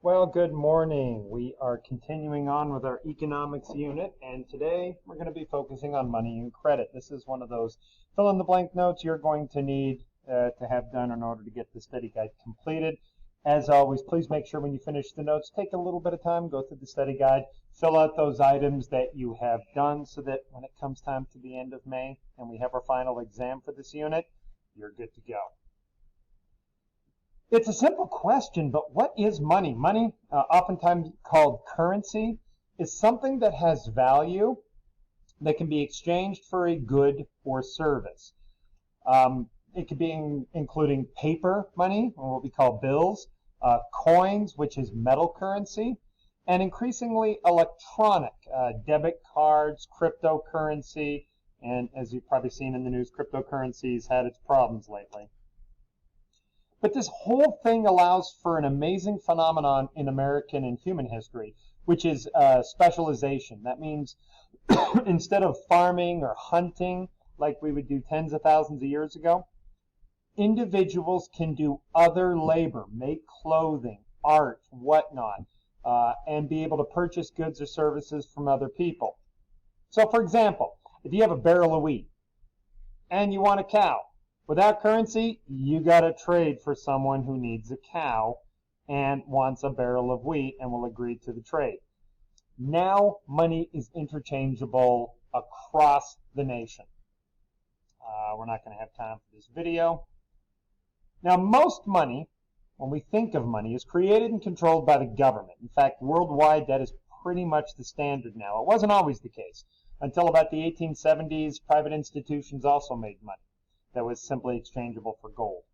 Well, good morning. We are continuing on with our economics unit, and today we're going to be focusing on money and credit. This is one of those fill-in-the-blank notes you're going to need to have done in order to get the study guide completed. As always, please make sure when you finish the notes, take a little bit of time, go through the study guide, fill out those items that you have done so that when it comes time to the end of May and we have our final exam for this unit, you're good to go. It's a simple question, but what is money? Money, oftentimes called currency, is something that has value that can be exchanged for a good or service. It could be including paper money, or what we call bills, coins, which is metal currency, and increasingly electronic, debit cards, cryptocurrency, and as you've probably seen in the news, cryptocurrency's had its problems lately. But this whole thing allows for an amazing phenomenon in American and human history, which is specialization. That means instead of farming or hunting like we would do tens of thousands of years ago, individuals can do other labor, make clothing, art, whatnot, and be able to purchase goods or services from other people. So, for example, if you have a barrel of wheat and you want a cow, without currency, you got to trade for someone who needs a cow and wants a barrel of wheat and will agree to the trade. Now money is interchangeable across the nation. We're not going to have time for this video. Now most money, when we think of money, is created and controlled by the government. In fact, worldwide that is pretty much the standard now. It wasn't always the case. Until about the 1870s, private institutions also made money that was simply exchangeable for gold.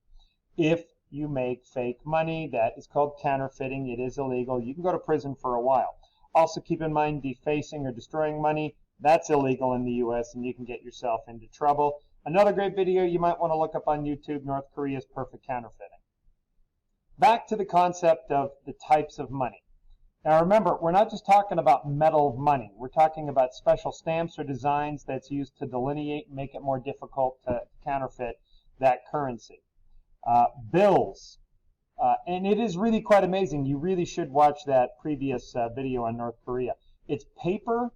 If you make fake money, that is called counterfeiting. It is illegal. You can go to prison for a while. Also keep in mind defacing or destroying money, that's illegal in the US and you can get yourself into trouble. Another great video you might want to look up on YouTube, North Korea's perfect counterfeiting. Back to the concept of the types of money. Now remember, we're not just talking about metal money. We're talking about special stamps or designs that's used to delineate and make it more difficult to counterfeit that currency. Bills. And it is really quite amazing. You really should watch that previous video on North Korea. It's paper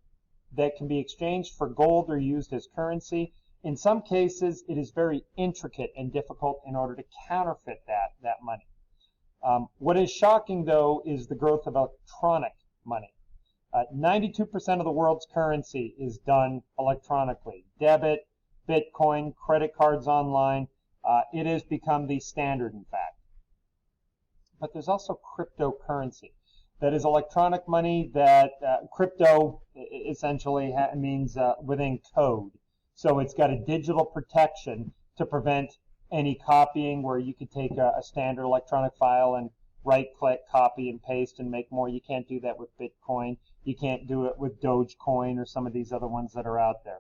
that can be exchanged for gold or used as currency. In some cases, it is very intricate and difficult in order to counterfeit that money. What is shocking, though, is the growth of electronic money. 92% of the world's currency is done electronically. Debit, Bitcoin, credit cards online. It has become the standard, in fact. But there's also cryptocurrency. That is electronic money that crypto essentially means within code. So it's got a digital protection to prevent any copying where you could take a standard electronic file and right-click, copy, and paste and make more. You can't do that with Bitcoin. You can't do it with Dogecoin or some of these other ones that are out there.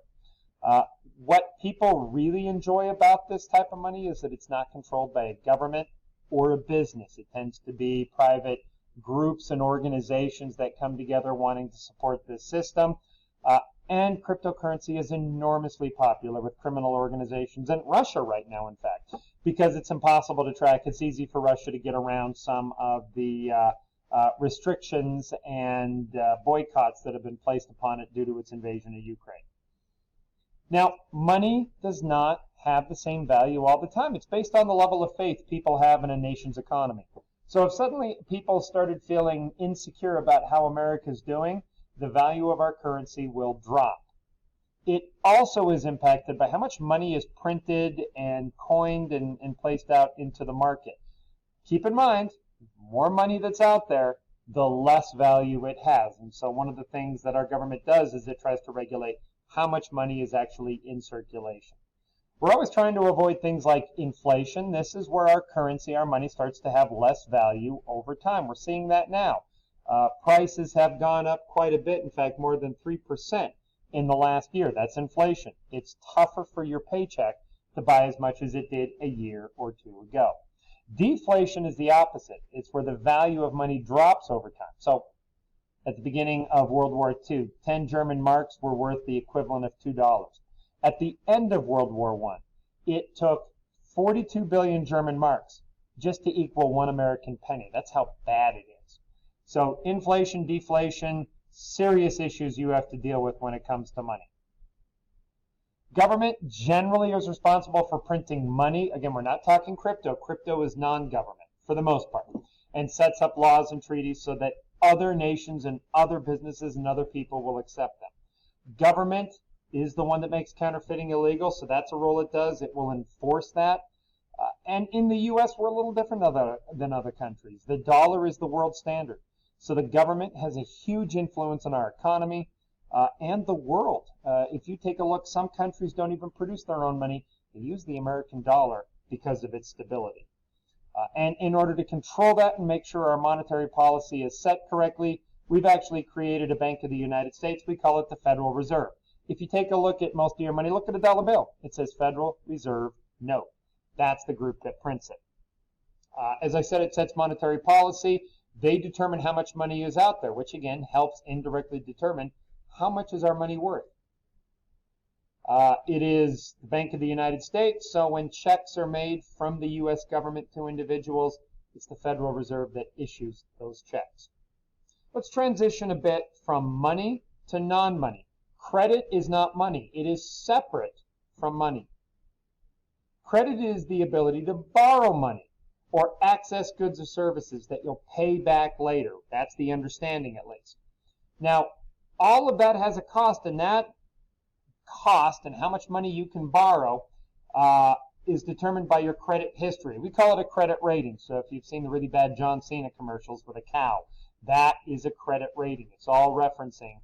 What people really enjoy about this type of money is that it's not controlled by a government or a business. It tends to be private groups and organizations that come together wanting to support this system. And cryptocurrency is enormously popular with criminal organizations and Russia right now, in fact, because it's impossible to track. It's easy for Russia to get around some of the restrictions and boycotts that have been placed upon it due to its invasion of Ukraine. Now, money does not have the same value all the time. It's based on the level of faith people have in a nation's economy. So if suddenly people started feeling insecure about how America's doing, the value of our currency will drop. It also is impacted by how much money is printed and coined and placed out into the market. Keep in mind, the more money that's out there, the less value it has. And so one of the things that our government does is it tries to regulate how much money is actually in circulation. We're always trying to avoid things like inflation. This is where our currency, our money, starts to have less value over time. We're seeing that now. Prices have gone up quite a bit, in fact, more than 3% in the last year. That's inflation. It's tougher for your paycheck to buy as much as it did a year or two ago. Deflation is the opposite. It's where the value of money drops over time. So at the beginning of World War II, 10 German marks were worth the equivalent of $2. At the end of World War I, it took 42 billion German marks just to equal one American penny. That's how bad it is. So inflation, deflation, serious issues you have to deal with when it comes to money. Government generally is responsible for printing money. Again, we're not talking crypto. Crypto is non-government for the most part, and sets up laws and treaties so that other nations and other businesses and other people will accept them. Government is the one that makes counterfeiting illegal, so that's a role it does. It will enforce that. And in the U.S., we're a little different than other countries. The dollar is the world standard. So the government has a huge influence on our economy and the world. If you take a look, some countries don't even produce their own money. They use the American dollar because of its stability. And in order to control that and make sure our monetary policy is set correctly, we've actually created a Bank of the United States. We call it the Federal Reserve. If you take a look at most of your money, look at a dollar bill. It says Federal Reserve Note. That's the group that prints it. As I said, it sets monetary policy. They determine how much money is out there, which again helps indirectly determine how much is our money worth. It is the Bank of the United States, so when checks are made from the U.S. government to individuals, it's the Federal Reserve that issues those checks. Let's transition a bit from money to non-money. Credit is not money. It is separate from money. Credit is the ability to borrow money or access goods or services that you'll pay back later. That's the understanding, at least. Now, all of that has a cost, and that cost and how much money you can borrow is determined by your credit history. We call it a credit rating. So if you've seen the really bad John Cena commercials with a cow, that is a credit rating. It's all referencing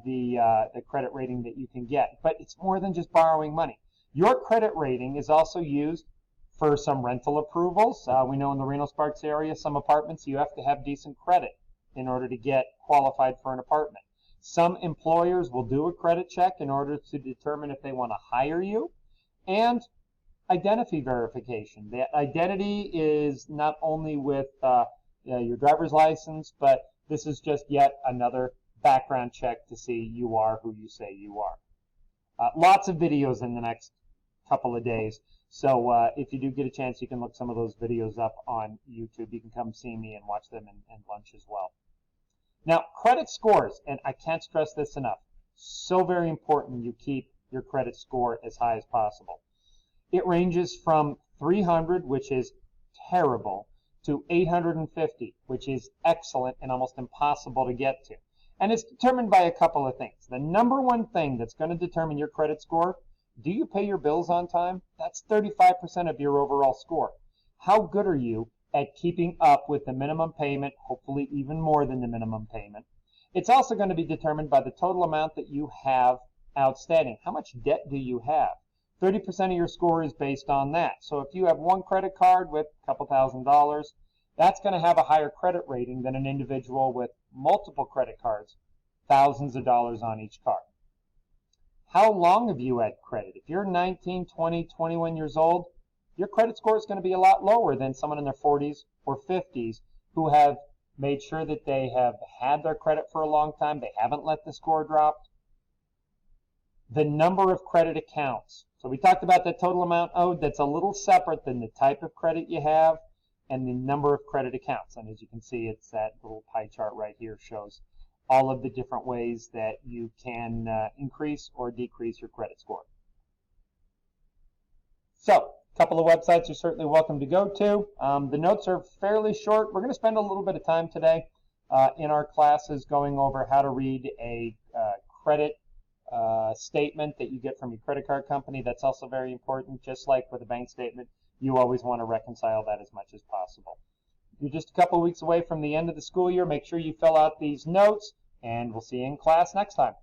the credit rating that you can get. But it's more than just borrowing money. Your credit rating is also used for some rental approvals. We know in the Reno-Sparks area, some apartments, you have to have decent credit in order to get qualified for an apartment. Some employers will do a credit check in order to determine if they want to hire you. And identity verification. That identity is not only with your driver's license, but this is just yet another background check to see you are who you say you are. Lots of videos in the next couple of days. So if you do get a chance, you can look some of those videos up on YouTube. You can come see me and watch them in lunch as well. Now, credit scores, and I can't stress this enough, so very important you keep your credit score as high as possible. It ranges from 300, which is terrible, to 850, which is excellent and almost impossible to get to. And it's determined by a couple of things. The number one thing that's going to determine your credit score, do you pay your bills on time? That's 35% of your overall score. How good are you at keeping up with the minimum payment, hopefully even more than the minimum payment? It's also going to be determined by the total amount that you have outstanding. How much debt do you have? 30% of your score is based on that. So if you have one credit card with a couple $1,000s, that's going to have a higher credit rating than an individual with multiple credit cards, thousands of dollars on each card. How long have you had credit? If you're 19, 20, 21 years old, your credit score is going to be a lot lower than someone in their 40s or 50s who have made sure that they have had their credit for a long time. They haven't let the score drop. The number of credit accounts. So we talked about the total amount owed. That's a little separate than the type of credit you have and the number of credit accounts. And as you can see, it's that little pie chart right here shows all of the different ways that you can increase or decrease your credit score. So, a couple of websites you're certainly welcome to go to. The notes are fairly short. We're going to spend a little bit of time today in our classes going over how to read a credit statement that you get from your credit card company. That's also very important. Just like with a bank statement, you always want to reconcile that as much as possible. You're just a couple of weeks away from the end of the school year. Make sure you fill out these notes, and we'll see you in class next time.